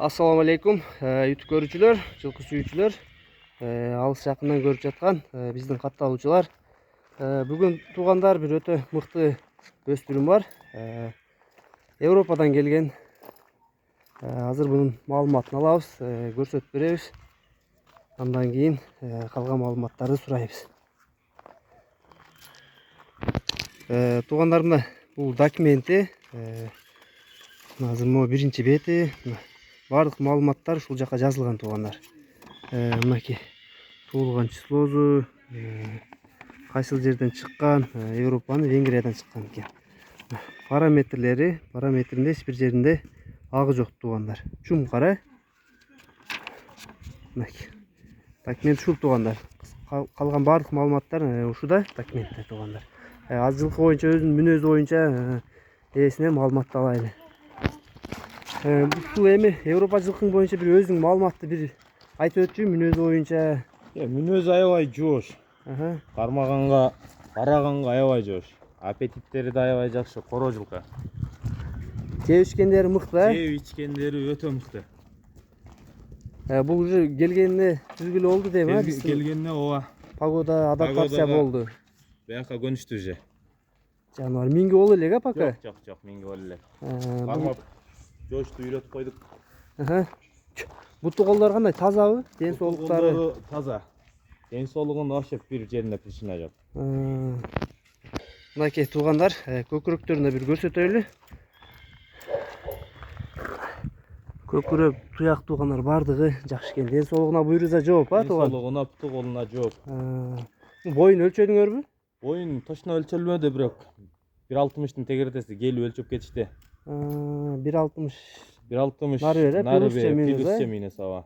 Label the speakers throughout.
Speaker 1: Assalamu alaikum, YouTube görүүчүлөр, жылкы сүйүүчүлөр, алыс жакындан көрүп жаткан биздин катталуучулар. Бүгүн туугандар бир өтө мыкты өспүрүм бар. Европадан келген. Азыр бунун маалыматын алабыз, көрсөтүп беребиз. Андан кийин калган маалыматтарды сурайбыз. Туугандарымда бул документи, азыр могу биринчи бети. Барлык маалыматтар ушул жака жазылган туугандар. Мынакей туулган числосу, кайсыл жерден чыккан, Европаны Венгриядан чыккан экен. Параметринде эч бир жеринде агы жок туугандар. Чум кара. Мынакей. Документ ушул туугандар. Калган барлык маалыматтар ушуда документте туугандар. Аз жылкы боюнча өзүнүн мүнөзү боюнча ээсинен маалыматты алайлы. Бул эми Европа жылкың боюнча бир өзүнүн маалыматты бир айтып өтчү, мүнөзү боюнча.
Speaker 2: Мүнөзү аябай жоош. Кармаганга, караганга аябай жоош. Аппетиттери да аябай жакшы, коро жылкы.
Speaker 1: Жеп ичкендери мыкты,
Speaker 2: Жеп ичкендери өтө мыкты.
Speaker 1: Бул уже келгенине түзгүлө болду дейм,
Speaker 2: Келгенине ооба.
Speaker 1: Погода адаптация болду.
Speaker 2: Бияка көнүштү же.
Speaker 1: Жаныбар минги боло элек, пока?
Speaker 2: Жок, минги боло элек. Кармап жоошту үйрөтүп койдук.
Speaker 1: Буту колдор кандай, тазабы? Ден соолуктары
Speaker 2: таза. Ден соолугун вообще бир жеринде причина жок.
Speaker 1: Мынакей туугандар, көкүрөктөрүн да бир көрсөтөлү. Көкүрөк, туяк туугандар бардыгы жакшы экен. Ден соолугуна буйруза жооп, тууган?
Speaker 2: Ден соолугуна, путу колуна жооп.
Speaker 1: Боюн өлчөдүңөрбү?
Speaker 2: Боюн точно өлчөлмөдү, бирок 1.60-тын тегердеси келип өлчөп кетишти.
Speaker 1: 1.60.
Speaker 2: 1.60
Speaker 1: нары
Speaker 2: плюсче минус ооба.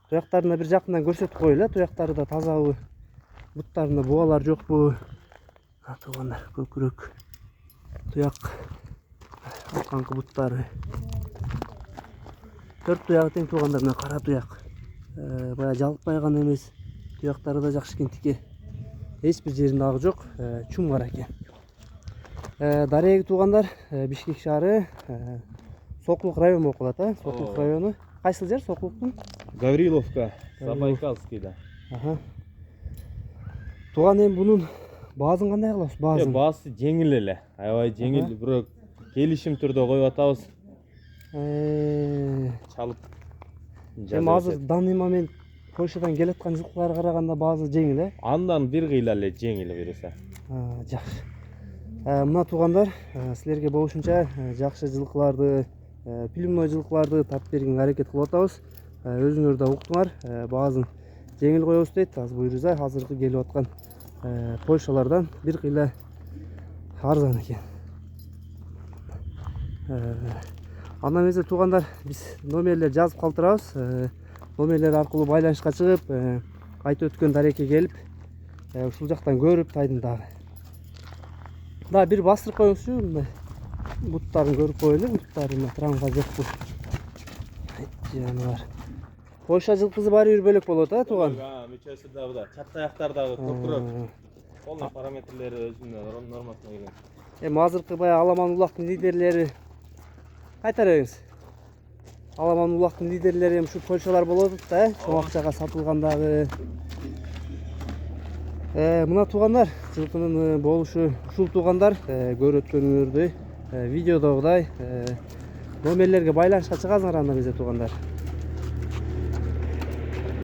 Speaker 1: Туяктарына бир жакындан көрсөтүп коелу, туяктары да тазабы? Буттарында бугалар жокпу? Туугандар, көкүрөк, туяк, алкаңкы буттары. 4 туягы тең туугандар, мына кара туяк. Бая жалпай гана эмес, туяктары да жакшы экен, тике. Эч бир жеринде агы жок, чум кара экен. Дареги туугандар, Бишкек шаары, Сокулук району болуп калат, Сокулук району. Кайсыл жер Сокулуктун?
Speaker 2: Гавриловка, Забайкальскийда.
Speaker 1: Тууган, эми бунун баазын кандай кылабыз?
Speaker 2: Баасы жеңил эле, аябай жеңил, бирок келишим түрдө коюп атабыз. Чалып.
Speaker 1: Эми азыр данный момент Польшадан келаткан жылкыларга караганда баазы жеңил,
Speaker 2: Андан бир кыйла эле жеңил берсе.
Speaker 1: Жакшы. Мына туугандар, силерге болушунча жакшы жылкыларды, пилимной жылкыларды тапып бергенге аракет кылып атабыз. Өзүңөр да уктуңар, баазын жеңил коебуз дейт. Аз буйруза азыркы келип аткан Польшалардан бир кыйла арзан экен. Андан эмесе туугандар, биз номерлер жазып калтырабыз. Номерлер аркылуу байланышка чыгып, айтып өткөн дарекке келип, ушул жактан көрүп тайдын дагы. Да бир бастырып коюңузчу, мындай буттарын көрүп коелу, буттарында травма жокпу. Жаныбар. Польша жылкысы баары бир бөлөк болот, тууган?
Speaker 2: Мүчөсү да буда, чаттаяктар дагы көкүрөк. Полный параметрлери өзүнүн нормасына келген.
Speaker 1: Эми азыркы бая Аламан улактын лидерлери кайтарабыз. Аламан улактын лидерлери эми ушу Польшалар болот да, чоң акчага сатылгандагы. Мына туугандар, жылкынын болушу ушул туугандар, көрүп өткөнүңөрдөй, видеодогудай номерлерге байланышка чыгасыңар анда эмесе туугандар.